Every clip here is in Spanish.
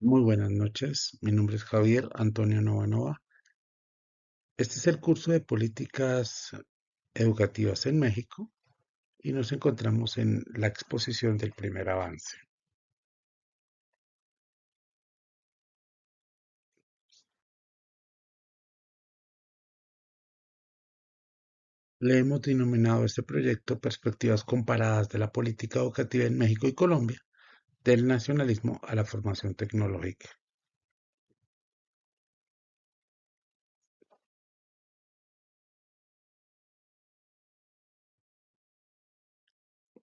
Muy buenas noches, mi nombre es Javier Antonio Novanova. Este es el curso de políticas educativas en México y nos encontramos en la exposición del primer avance. Le hemos denominado este proyecto Perspectivas comparadas de la política educativa en México y Colombia, del nacionalismo a la formación tecnológica.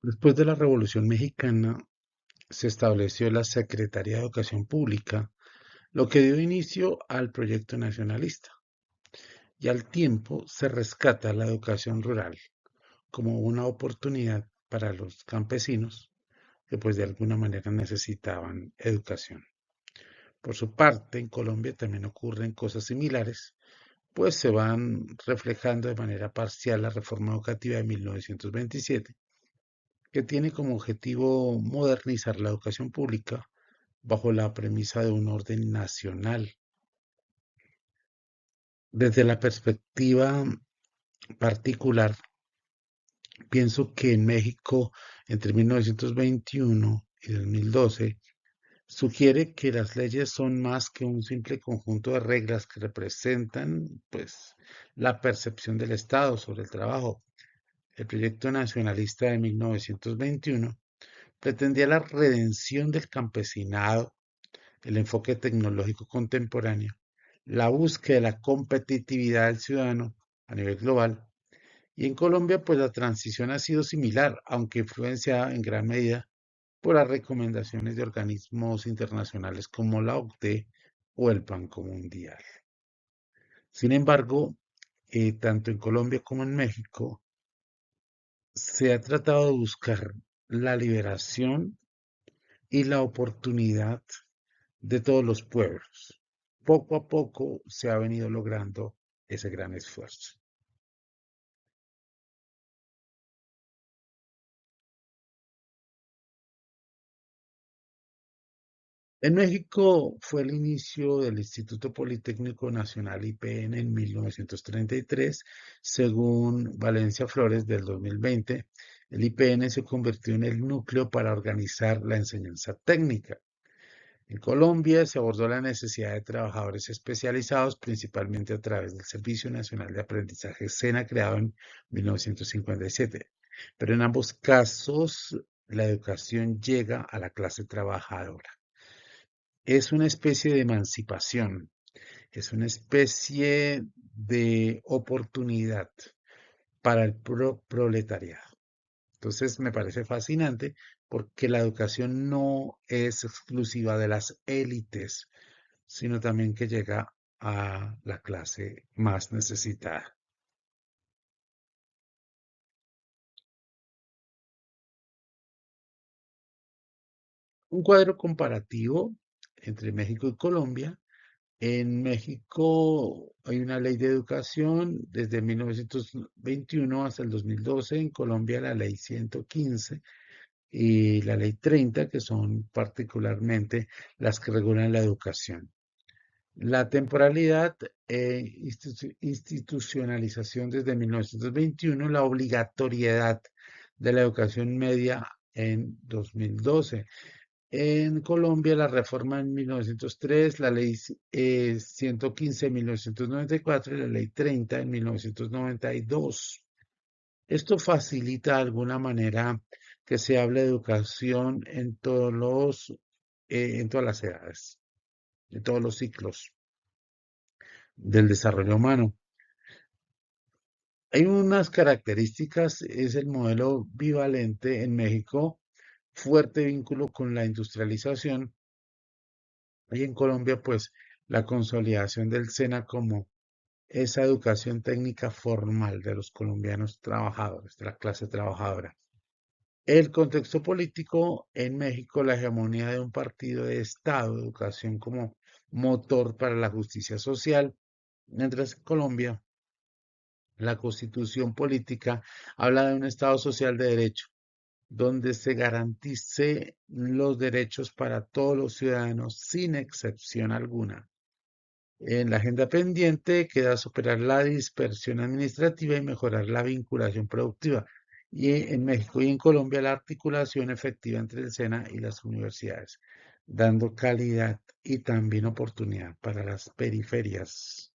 Después de la Revolución Mexicana se estableció la Secretaría de Educación Pública, lo que dio inicio al proyecto nacionalista. Y al tiempo se rescata la educación rural como una oportunidad para los campesinos que pues de alguna manera necesitaban educación. Por su parte, en Colombia también ocurren cosas similares, pues se van reflejando de manera parcial la reforma educativa de 1927, que tiene como objetivo modernizar la educación pública bajo la premisa de un orden nacional. Desde la perspectiva particular, pienso que en México, entre 1921 y 2012, sugiere que las leyes son más que un simple conjunto de reglas que representan, pues, la percepción del Estado sobre el trabajo. El proyecto nacionalista de 1921 pretendía la redención del campesinado, el enfoque tecnológico contemporáneo, la búsqueda de la competitividad del ciudadano a nivel global. Y en Colombia, pues la transición ha sido similar, aunque influenciada en gran medida por las recomendaciones de organismos internacionales como la OCDE o el Banco Mundial. Sin embargo, tanto en Colombia como en México se ha tratado de buscar la liberación y la oportunidad de todos los pueblos. Poco a poco se ha venido logrando ese gran esfuerzo. En México fue el inicio del Instituto Politécnico Nacional IPN en 1933. Según Valencia Flores del 2020, el IPN se convirtió en el núcleo para organizar la enseñanza técnica. En Colombia se abordó la necesidad de trabajadores especializados, principalmente a través del Servicio Nacional de Aprendizaje SENA, creado en 1957. Pero en ambos casos, la educación llega a la clase trabajadora. Es una especie de emancipación, es una especie de oportunidad para el proletariado. Entonces me parece fascinante porque la educación no es exclusiva de las élites, sino también que llega a la clase más necesitada. Un cuadro comparativo entre México y Colombia. En México hay una ley de educación desde 1921 hasta el 2012, en Colombia la ley 115 y la ley 30, que son particularmente las que regulan la educación. La temporalidad e institucionalización desde 1921, la obligatoriedad de la educación media en 2012. En Colombia, la reforma en 1903, la ley 115 en 1994 y la ley 30 en 1992. Esto facilita de alguna manera que se hable de educación en todas las edades, en todos los ciclos del desarrollo humano. Hay unas características, es el modelo bivalente en México, fuerte vínculo con la industrialización, y en Colombia, pues la consolidación del SENA como esa educación técnica formal de los colombianos trabajadores, de la clase trabajadora. El contexto político en México, la hegemonía de un partido de Estado, educación como motor para la justicia social, mientras en Colombia la constitución política habla de un Estado social de derecho, donde se garantice los derechos para todos los ciudadanos sin excepción alguna. En la agenda pendiente queda superar la dispersión administrativa y mejorar la vinculación productiva. Y en México y en Colombia la articulación efectiva entre el SENA y las universidades, dando calidad y también oportunidad para las periferias.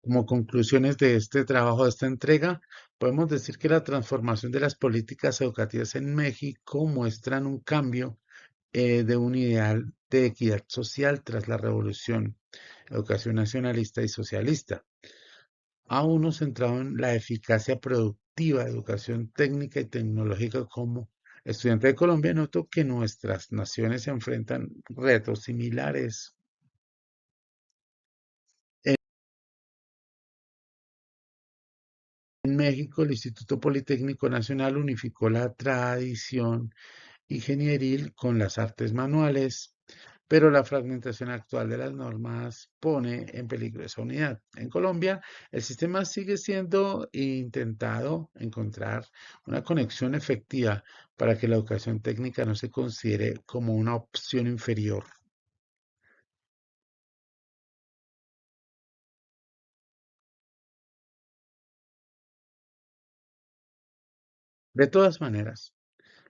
Como conclusiones de este trabajo, de esta entrega, podemos decir que la transformación de las políticas educativas en México muestran un cambio de un ideal de equidad social tras la revolución, educación nacionalista y socialista, a uno centrado en la eficacia productiva, educación técnica y tecnológica. Como estudiante de Colombia, noto que nuestras naciones se enfrentan retos similares. En México, el Instituto Politécnico Nacional unificó la tradición ingenieril con las artes manuales, pero la fragmentación actual de las normas pone en peligro esa unidad. En Colombia, el sistema sigue siendo intentado encontrar una conexión efectiva para que la educación técnica no se considere como una opción inferior. De todas maneras,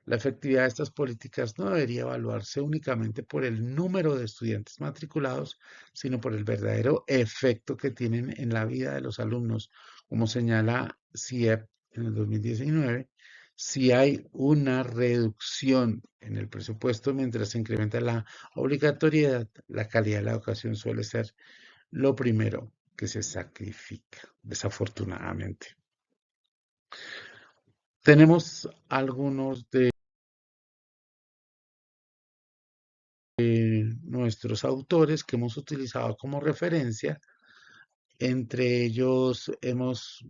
la efectividad de estas políticas no debería evaluarse únicamente por el número de estudiantes matriculados, sino por el verdadero efecto que tienen en la vida de los alumnos, como señala CIEP en el 2019. Si hay una reducción en el presupuesto mientras se incrementa la obligatoriedad, la calidad de la educación suele ser lo primero que se sacrifica, desafortunadamente. Tenemos algunos de nuestros autores que hemos utilizado como referencia. Entre ellos hemos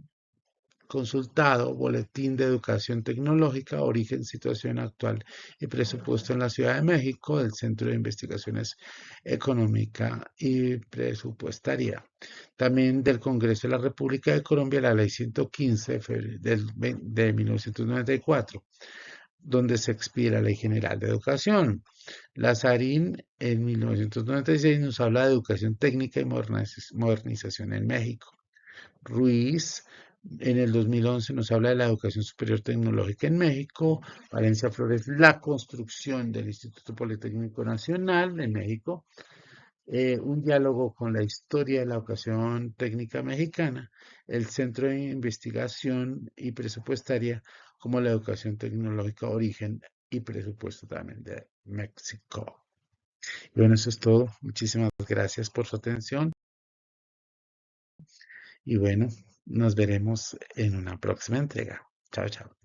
consultado Boletín de Educación Tecnológica, Origen, Situación Actual y Presupuesto en la Ciudad de México, del Centro de Investigaciones Económica y Presupuestaria. También del Congreso de la República de Colombia, la Ley 115 de 1994, donde se expide la Ley General de Educación. Lazarín en 1996 nos habla de educación técnica y modernización en México. Ruiz en el 2011 nos habla de la educación superior tecnológica en México. Valencia Flores, la construcción del Instituto Politécnico Nacional en México. Un diálogo con la historia de la educación técnica mexicana, el Centro de Investigación y Presupuestaria, como la educación tecnológica, origen y presupuesto también de México. Y bueno, eso es todo. Muchísimas gracias por su atención y bueno, nos veremos en una próxima entrega. Chao, chao.